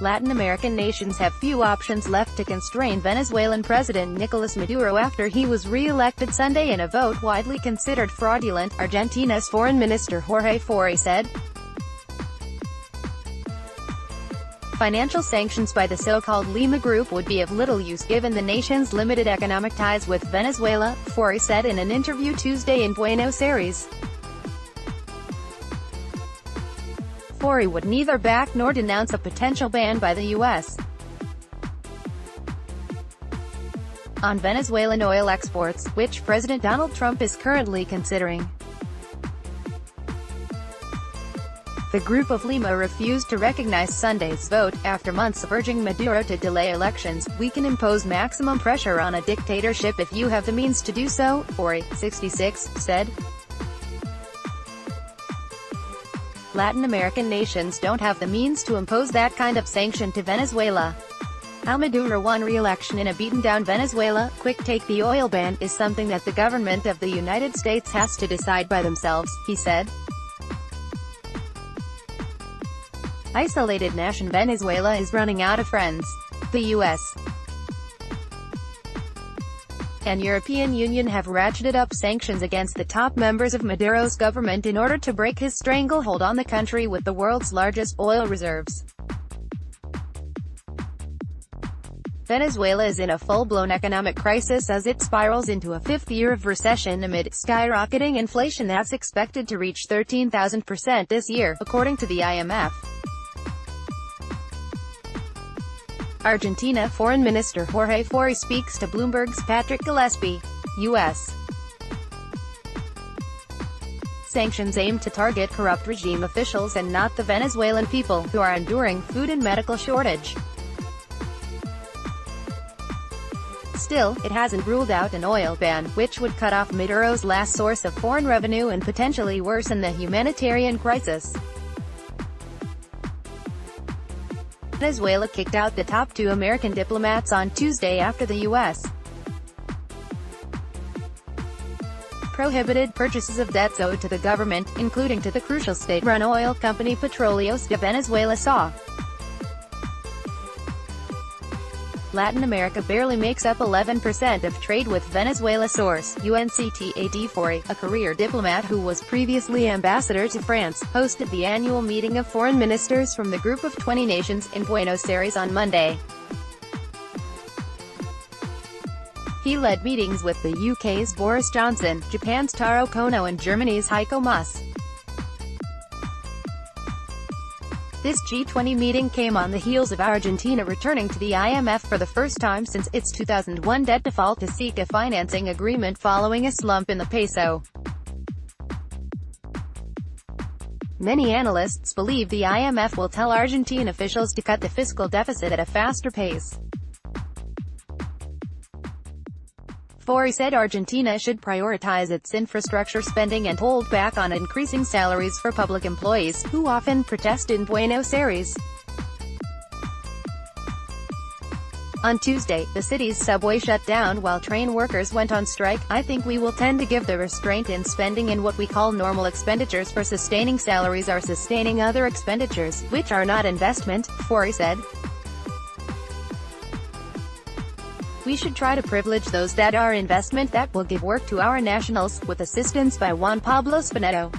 Latin American nations have few options left to constrain Venezuelan President Nicolas Maduro after he was re-elected Sunday in a vote widely considered fraudulent, Argentina's Foreign Minister Jorge Faurie said. Financial sanctions by the so-called Lima Group would be of little use given the nation's limited economic ties with Venezuela, Faurie said in an interview Tuesday in Buenos Aires. Faurie would neither back nor denounce a potential ban by the U.S. on Venezuelan oil exports, which President Donald Trump is currently considering. The Group of Lima refused to recognize Sunday's vote, after months of urging Maduro to delay elections. "We can impose maximum pressure on a dictatorship if you have the means to do so," Faurie, 66, said. Latin American nations don't have the means to impose that kind of sanction to Venezuela. How Maduro won re-election in a beaten-down Venezuela, quick take the oil ban, is something that the government of the United States has to decide by themselves, he said. Isolated nation Venezuela is running out of friends. The U.S. and European Union have ratcheted up sanctions against the top members of Maduro's government in order to break his stranglehold on the country with the world's largest oil reserves. Venezuela is in a full-blown economic crisis as it spirals into a fifth year of recession amid skyrocketing inflation that's expected to reach 13,000% this year, according to the IMF. Argentina Foreign Minister Jorge Faurie speaks to Bloomberg's Patrick Gillespie. U.S. sanctions aim to target corrupt regime officials and not the Venezuelan people, who are enduring food and medical shortage. Still, it hasn't ruled out an oil ban, which would cut off Maduro's last source of foreign revenue and potentially worsen the humanitarian crisis. Venezuela kicked out the top two American diplomats on Tuesday after the U.S. prohibited purchases of debts owed to the government, including to the crucial state-run oil company Petróleos de Venezuela S.A. Latin America barely makes up 11% of trade with Venezuela, source, UNCTAD. Faurie, a career diplomat who was previously ambassador to France, hosted the annual meeting of foreign ministers from the Group of 20 nations, in Buenos Aires on Monday. He led meetings with the UK's Boris Johnson, Japan's Taro Kono and Germany's Heiko Maas. This G20 meeting came on the heels of Argentina returning to the IMF for the first time since its 2001 debt default to seek a financing agreement following a slump in the peso. Many analysts believe the IMF will tell Argentine officials to cut the fiscal deficit at a faster pace. Faurie said Argentina should prioritize its infrastructure spending and hold back on increasing salaries for public employees, who often protest in Buenos Aires. On Tuesday, the city's subway shut down while train workers went on strike. "I think we will tend to give the restraint in spending in what we call normal expenditures for sustaining salaries or sustaining other expenditures, which are not investment," Faurie said. "We should try to privilege those that are investment that will give work to our nationals," with assistance by Juan Pablo Spinetto.